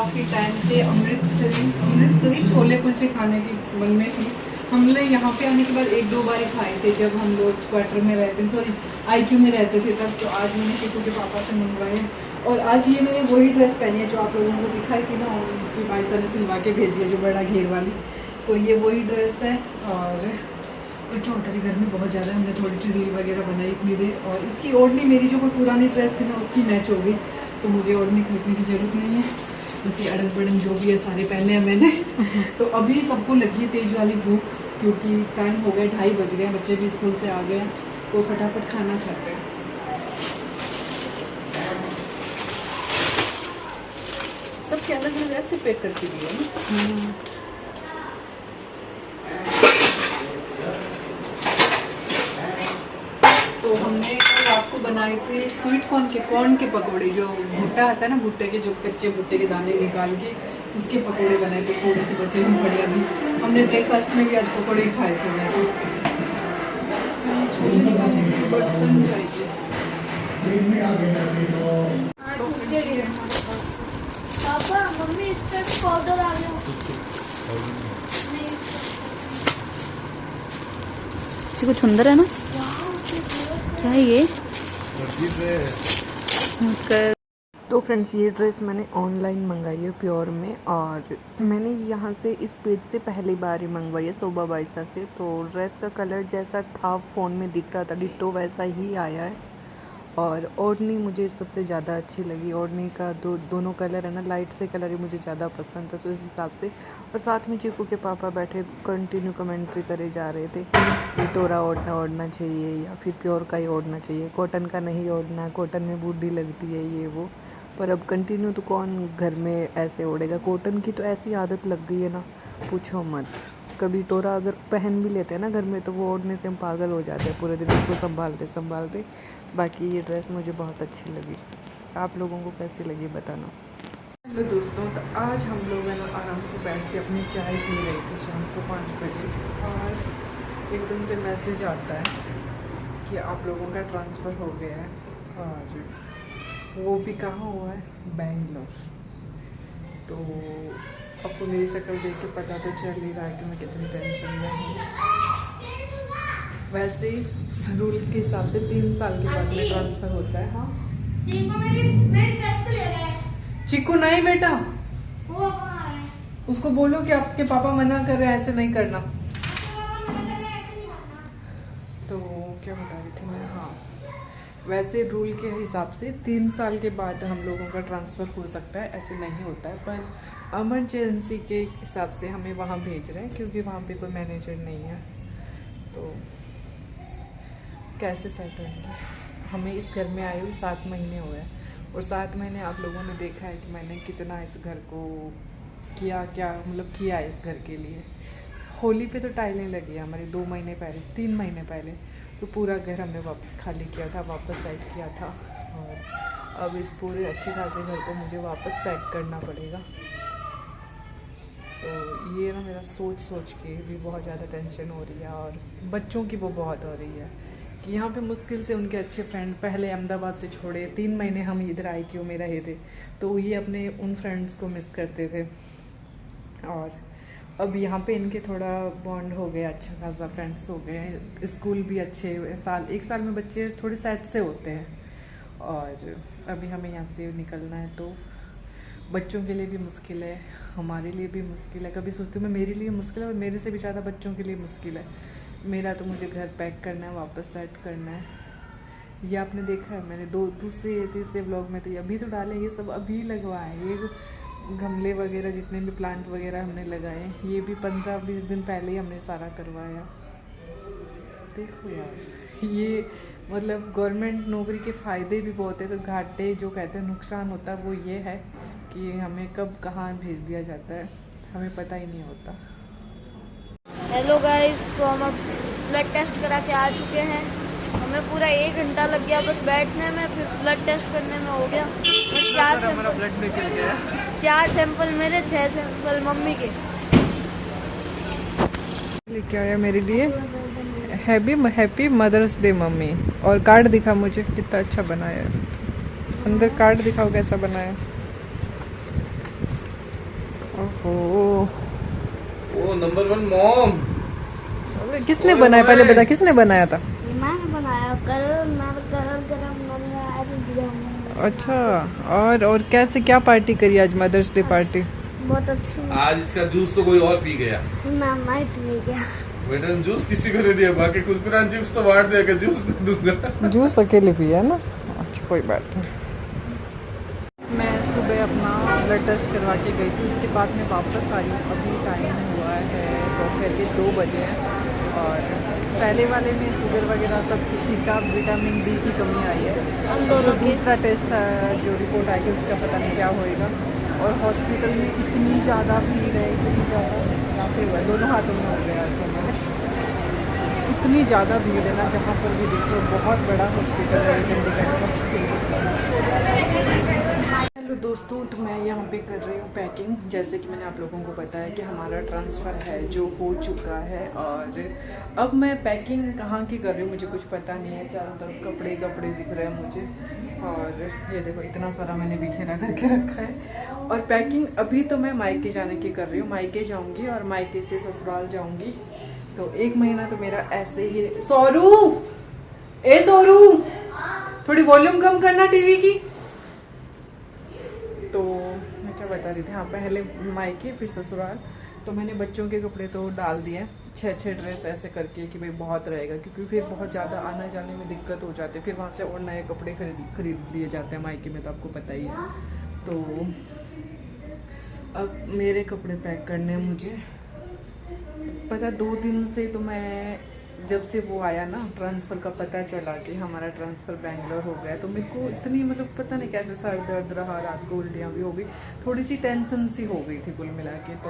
काफ़ी टाइम से अमृतसरी छोले कुलचे खाने की मन में थी। हमने यहाँ पे आने के बाद एक दो बार खाए थे जब हम लोग क्वार्टर में रहते थे, सॉरी IQ में रहते थे तब। तो आज मैंने चिकू के पापा से मंगवाए और आज ये मैंने वही ड्रेस पहनी है जो आप लोगों को दिखाई थी ना, और उसकी भाई साहब ने सिलवा के भेजी है जो बड़ा घेर वाली। तो ये वही ड्रेस है। और क्या होता है, गर्मी बहुत ज़्यादा है। हमने थोड़ी सी रील वगैरह बनाई इतनी देर, और इसकी ओढ़नी मेरी जो कोई पुरानी ड्रेस थी ना उसकी मैच हो गई, तो मुझे ओढ़नी खरीदने की ज़रूरत नहीं है। बस ये अड़ंग बड़ंग जो भी है सारे पहने हैं मैंने। तो अभी सबको लगी है तेज वाली भूख, क्योंकि टाइम हो गया 2:30 बज गए, बच्चे भी स्कूल से आ गए हैं, तो फटाफट खाना खाते हैं। सब क्या अलग अलग ऐसे पैक करके दिए ना। तो हमने कल रात को बनाए थे स्वीट कॉर्न के पकोड़े, जो भुट्टा आता है ना, भुट्टे के जो कच्चे भुट्टे के दाने निकाल के उसके पकोड़े बनाए थे। थोड़े से बचे हुए पड़े अभी। हमने ब्रेकफास्ट में भी आज पकोड़े ही खाए थे। वैसे बर्तन चाहिए। पापा मम्मी इस पे पाउडर आ गया। कुछ अंदर है ना, क्या है ये? तो फ्रेंड्स, ये ड्रेस मैंने ऑनलाइन मंगाई है प्योर में, और मैंने यहाँ से इस पेज से पहली बार ही मंगवाई है, शोभा बाइसा से। तो ड्रेस का कलर जैसा था फ़ोन में दिख रहा था डिट्टो वैसा ही आया है। और ओढ़नी मुझे सबसे ज़्यादा अच्छी लगी। ओढ़नी का दोनों कलर है ना, लाइट से कलर ही मुझे ज़्यादा पसंद था, तो इस हिसाब से। और साथ में चीकू के पापा बैठे कंटिन्यू कमेंट्री करे जा रहे थे कि टोरा ओढ़ना चाहिए या फिर प्योर का ही ओढ़ना चाहिए, कॉटन का नहीं ओढ़ना, कॉटन में बूढ़ी लगती है ये वो। पर अब कंटिन्यू तो कौन घर में ऐसे ओढ़ेगा। कॉटन की तो ऐसी आदत लग गई है ना, पूछो मत। कभी टोरा अगर पहन भी लेते हैं ना घर में, तो वो ओढ़ने से हम पागल हो जाते हैं, पूरे दिन उसको संभालते। बाकी ये ड्रेस मुझे बहुत अच्छी लगी। आप लोगों को कैसी लगी बताना। हेलो दोस्तों, तो आज हम लोग है ना आराम से बैठ के अपनी चाय पी रहे थे शाम को 5 बजे, और एकदम से मैसेज आता है कि आप लोगों का ट्रांसफ़र हो गया है, और वो भी कहाँ हुआ है, बेंगलोर। तो आपको मेरी शक्ल देख के पता तो चल ही रहा है कि मैं कितनी टेंशन में हूँ। वैसे रूल के हिसाब से 3 साल के बाद में ट्रांसफ़र होता है। हाँ चिक्कू नहीं बेटा, उसको बोलो कि आपके पापा मना कर रहे हैं, ऐसे नहीं करना। तो क्या बता रही थी मैं, हाँ वैसे रूल के हिसाब से 3 साल के बाद हम लोगों का ट्रांसफ़र हो सकता है, ऐसे नहीं होता है। पर इमरजेंसी के हिसाब से हमें वहाँ भेज रहे हैं, क्योंकि वहाँ पे कोई मैनेजर नहीं है। तो कैसे सेट होंगे। हमें इस घर में आए हुए 7 महीने हुए हैं, और 7 महीने आप लोगों ने देखा है कि मैंने कितना इस घर को किया इस घर के लिए। होली पे तो टाइलें लगी है हमारी 2 महीने पहले, 3 महीने पहले, तो पूरा घर हमने वापस खाली किया था, वापस सेट किया था। और अब इस पूरे अच्छे खासे घर को मुझे वापस पैक करना पड़ेगा। तो ये ना मेरा सोच के भी बहुत ज़्यादा टेंशन हो रही है, और बच्चों की वो बहुत हो रही है कि यहाँ पे मुश्किल से उनके अच्छे फ्रेंड पहले अहमदाबाद से छोड़े, 3 महीने हम इधर IQ में रहे थे, तो ये अपने उन फ्रेंड्स को मिस करते थे। और अब यहाँ पे इनके थोड़ा बॉन्ड हो गया, अच्छा खासा फ्रेंड्स हो गए हैं, स्कूल भी अच्छे। 1 साल में बच्चे थोड़े सेट से होते हैं, और अभी हमें यहाँ से निकलना है, तो बच्चों के लिए भी मुश्किल है, हमारे लिए भी मुश्किल है। कभी सोचती हूँ मैं, मेरे लिए मुश्किल है, और मेरे से भी ज़्यादा बच्चों के लिए मुश्किल है। मेरा तो मुझे घर पैक करना है, वापस सेट करना है। ये आपने देखा है, मैंने दूसरे तीसरे व्लॉग में तो ये अभी तो डाले, ये सब अभी लगवाए। ये गमले वगैरह जितने भी प्लांट वगैरह हमने लगाए, ये भी 15-20 दिन पहले ही हमने सारा करवाया। देखो यार, ये मतलब गवर्नमेंट नौकरी के फ़ायदे भी बहुत है, तो घाटे जो कहते हैं नुकसान होता है वो ये है कि हमें कब कहाँ भेज दिया जाता है, हमें पता ही नहीं होता। हेलो गाइस, तो हम अब ब्लड टेस्ट करा के आ चुके हैं। हमें पूरा 1 घंटा लग गया बस बैठने में, फिर ब्लड टेस्ट करने में हो गया। बस 4 सैंपल मेरे, 6 सैंपल मम्मी के। लेके आया मेरे लिए हैप्पी मदर्स डे मम्मी। और कार्ड दिखा मुझे, कितना अच्छा बनाया है। अंदर कार्ड दिखाओ कैसा बनाया। ओहो, ओ नंबर 1 मॉम। अबे किसने बनाया, पहले बता किसने बनाया था? मैंने बनाया कलर गरम मैंने आज दिया। अच्छा, और कैसे क्या पार्टी करी आज, मदर्स डे पार्टी? बहुत अच्छी। आज इसका जूस तो कोई और पी गया। मैं पी गया। बेटा जूस किसी को नहीं दिया, बाकी कुरकुरा चिप्स तो बांट देगा, जूस नहीं दूंगा। जूस अकेले पिया ना, अच्छा कोई बात नहीं। मैं सुबह अपना ब्लड टेस्ट करवा के गई थी, उसके बाद मैं वापस आई। अभी टाइम हुआ है दोपहर के 2 बजे हैं और पहले वाले में शुगर वगैरह सब किसी का विटामिन डी की कमी आई है। जो दूसरा टेस्ट जो रिपोर्ट आएगी उसका पता नहीं क्या होएगा। और हॉस्पिटल में इतनी ज़्यादा भीड़ है, इतनी ज़्यादा, यहाँ पे हुआ दोनों हाथों में हो गया है, इतनी ज़्यादा भीड़ है ना, जहाँ पर भी देखो बहुत बड़ा हॉस्पिटल है चंडीगढ़ का। हेलो दोस्तों, तो मैं यहाँ पे कर रही हूँ पैकिंग। जैसे कि मैंने आप लोगों को बताया कि हमारा ट्रांसफ़र है जो हो चुका है और अब मैं पैकिंग कहाँ की कर रही हूँ मुझे कुछ पता नहीं है। चारों तरफ कपड़े कपड़े दिख रहे हैं मुझे और ये देखो इतना सारा मैंने बिखेरा करके रखा है। और पैकिंग अभी तो मैं मायके जाने की कर रही हूँ, मायके जाऊँगी और मायके से ससुराल जाऊँगी। तो 1 महीना तो मेरा ऐसे ही। सोरू, ए सोरू, थोड़ी वॉल्यूम कम करना टीवी की। तो मैं क्या बता रही थी, हाँ पहले मायके फिर ससुराल। तो मैंने बच्चों के कपड़े तो डाल दिए, 6 ड्रेस ऐसे करके कि भाई बहुत रहेगा, क्योंकि फिर बहुत ज़्यादा आना जाने में दिक्कत हो जाती है, फिर वहाँ से और नए कपड़े खरीद लिए जाते हैं मायके में, तो आपको पता ही है। तो अब मेरे कपड़े पैक करने हैं मुझे। पता 2 दिन से तो मैं जब से वो आया ना ट्रांसफ़र का पता चला कि हमारा ट्रांसफ़र बेंगलोर हो गया, तो मेरे को इतनी मतलब पता नहीं कैसे सर दर्द रहा, रात को उल्टियाँ भी हो गई, थोड़ी सी टेंशन सी हो गई थी कुल मिला के। तो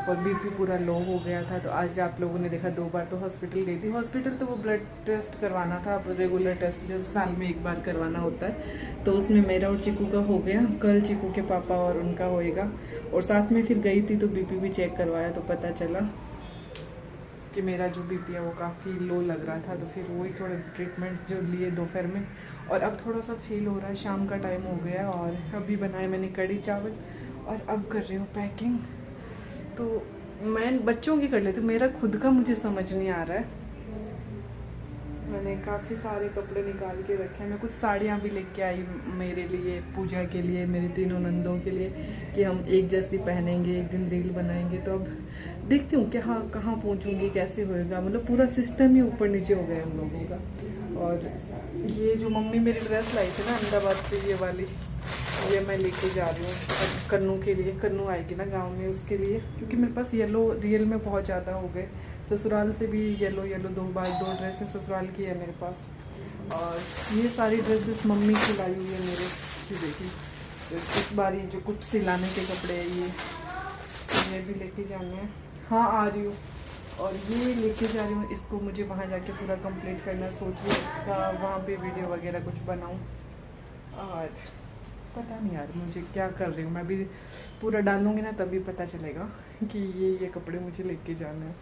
और बीपी पूरा लो हो गया था। तो आज आप लोगों ने देखा 2 बार तो हॉस्पिटल गई थी। हॉस्पिटल तो वो ब्लड टेस्ट करवाना था, रेगुलर टेस्ट जैसे साल में 1 बार करवाना होता है। तो उसमें मेरा और चीकू का हो गया, कल चीकू के पापा और उनका होएगा। और साथ में फिर गई थी तो बीपी भी चेक करवाया, तो पता चला कि मेरा जो बीपी है वो काफ़ी लो लग रहा था। तो फिर वही थोड़े ट्रीटमेंट जो लिए दोपहर में, और अब थोड़ा सा फील हो रहा है, शाम का टाइम हो गया और अभी बनाए मैंने कढ़ी चावल और अब कर रही हूँ पैकिंग। तो मैं बच्चों की कर लेती हूँ, मेरा खुद का मुझे समझ नहीं आ रहा है। मैंने काफ़ी सारे कपड़े निकाल के रखे हैं। मैं कुछ साड़ियाँ भी लेके आई मेरे लिए, पूजा के लिए, मेरी तीनों नंदों के लिए, कि हम एक जैसी पहनेंगे, एक दिन रील बनाएंगे। तो अब देखती हूँ कि हाँ कहाँ पहुँचूँगी, कैसे होएगा, मतलब पूरा सिस्टम ही ऊपर नीचे हो गया हम लोगों का। और ये जो मम्मी मेरी ड्रेस लाई थी ना अहमदाबाद से, ये वाली, ये मैं लेके जा रही हूँ कन्नू के लिए। कन्नू आएगी ना गांव में, उसके लिए, क्योंकि मेरे पास येलो रियल में बहुत ज़्यादा हो गए। ससुराल से भी येलो 2 ड्रेसेस ससुराल की है मेरे पास। और ये सारी ड्रेसेस मम्मी की लाई हुई है मेरे, ये देखिए। तो इस बार ये जो कुछ सिलाने के कपड़े हैं ये भी लेके जाने हैं। हाँ आ रही हूँ, और ये लेके जा रही हूँ, इसको मुझे वहाँ जाके पूरा कंप्लीट करना। सोच रही हूँ वहाँ पे वीडियो वगैरह कुछ बनाऊँ। और पता नहीं यार मुझे क्या कर रही हूँ मैं, अभी पूरा डालूंगी ना तभी पता चलेगा कि ये कपड़े मुझे लेके जाना है।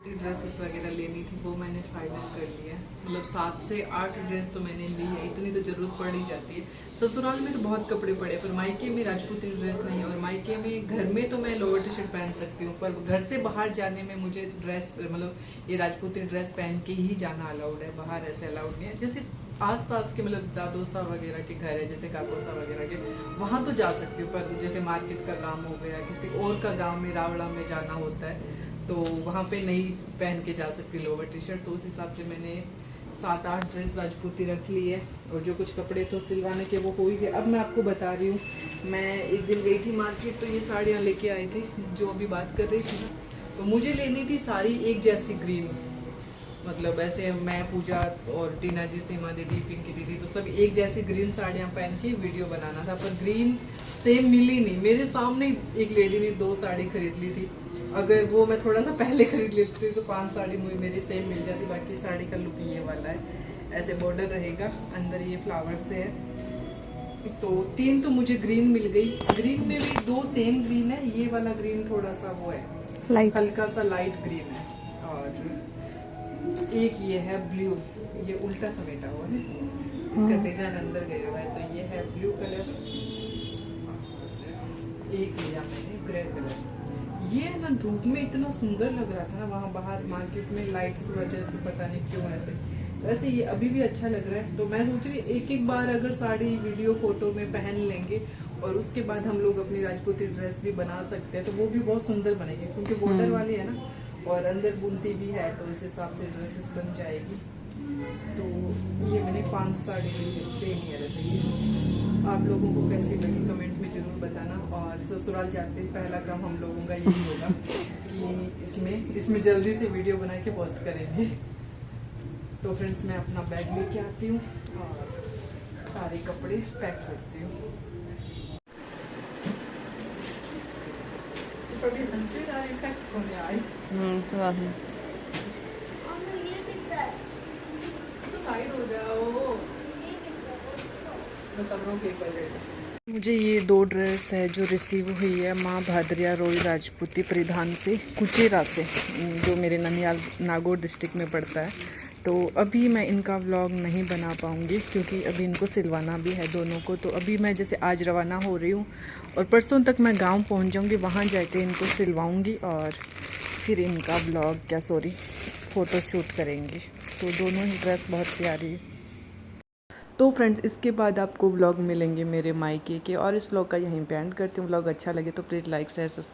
ड्रेसेस वगैरह लेनी थी वो मैंने फाइनल कर लिया, मतलब 7 से 8 ड्रेस तो मैंने ली है। इतनी तो जरूरत पड़ ही जाती है। ससुराल में तो बहुत कपड़े पड़े, पर मायके में राजपूती ड्रेस नहीं है। और मायके में घर में तो मैं लोअर टी शर्ट पहन सकती हूँ, पर घर से बाहर जाने में मुझे ड्रेस, मतलब ये राजपूती ड्रेस पहन के ही जाना अलाउड है, बाहर ऐसे अलाउड नहीं है। जैसे आसपास के मतलब दादोसा वगैरह के घर है, जैसे काकोसा वगैरह के, वहाँ तो जा सकती हूँ। पर जैसे मार्केट का काम हो गया, किसी और का गांव में रावड़ा में जाना होता है, तो वहाँ पे नहीं पहन के जा सकती लोअर टी शर्ट। तो उस हिसाब से मैंने 7-8 ड्रेस राजपूती रख ली है, और जो कुछ कपड़े तो सिलवाने के वो हो ही गए। अब मैं आपको बता रही हूँ, मैं एक दिन गई थी मार्केट, तो ये साड़ियाँ लेके आई थी जो अभी बात कर रही थी ना। तो मुझे लेनी थी सारी एक जैसी ग्रीन, मतलब ऐसे मैं, पूजा और टीना जी, सीमा दीदी, पिंकी दीदी, तो सब एक जैसी ग्रीन साड़ियाँ पहन के वीडियो बनाना था। पर ग्रीन सेम मिली नहीं। मेरे सामने एक लेडी ने 2 साड़ी खरीद ली थी। अगर वो मैं थोड़ा सा पहले खरीद लेती तो 5 साड़ी मुझे मेरी सेम मिल जाती। बाकी साड़ी का लुक ये वाला है, ऐसे बॉर्डर रहेगा, अंदर ये फ्लावर से है। तो 3 तो मुझे ग्रीन मिल गई। ग्रीन में भी 2 सेम ग्रीन है, ये वाला ग्रीन थोड़ा सा वो है लाइट, हल्का सा लाइट ग्रीन है, और एक ये है ब्लू, ये उल्टा समेटा हुआ है, इसका डिजाइन अंदर गया हुआ है। तो ये है ब्लू कलर। एक लिया मैंने ग्रे कलर। ये है ना धूप में इतना सुंदर लग रहा था ना, वहाँ बाहर मार्केट में लाइट्स वजह से पता नहीं क्यों ऐसे। वैसे ये अभी भी अच्छा लग रहा है। तो मैं सोच रही एक एक बार अगर साड़ी वीडियो फोटो में पहन लेंगे और उसके बाद हम लोग अपनी राजपूती ड्रेस भी बना सकते हैं, तो वो भी बहुत सुंदर बनेगी, क्योंकि बॉर्डर वाली है ना और अंदर बुनती भी है, तो इस हिसाब से ड्रेसेस बन जाएगी। तो ये मैंने 5 साड़ी ली, सेम ही है वैसे ही। आप लोगों को कैसी लगी कमेंट में जरूर बताना। और ससुराल जाते ही पहला काम हम लोगों का यही होगा कि इसमें जल्दी से वीडियो बना के पोस्ट करेंगे। तो फ्रेंड्स मैं अपना बैग लेके आती हूँ और सारे कपड़े पैक करती हूँ। कभी हंसी ना इफेक्ट होने आई कोई बात नहीं। तो साइड हो जाओ, बस सबरों के ऊपर। मुझे ये 2 ड्रेस है जो रिसीव हुई है माँ भादरिया रोई राजपूती परिधान से, कुचेरा से, जो मेरे ननियाल नागौर डिस्ट्रिक्ट में पड़ता है। तो अभी मैं इनका व्लॉग नहीं बना पाऊँगी क्योंकि अभी इनको सिलवाना भी है दोनों को। तो अभी मैं जैसे आज रवाना हो रही हूँ और परसों तक मैं गांव पहुँच जाऊँगी, वहाँ जाके इनको सिलवाऊँगी और फिर इनका व्लॉग फ़ोटो शूट करेंगे। तो दोनों ही ड्रेस बहुत प्यारी है। तो फ्रेंड्स इसके बाद आपको व्लॉग मिलेंगे मेरे मायके के, और इस व्लॉग का यहीं पे एंड करती हूँ। व्लॉग अच्छा लगे तो प्लीज़ लाइक शेयर सब्सक्राइब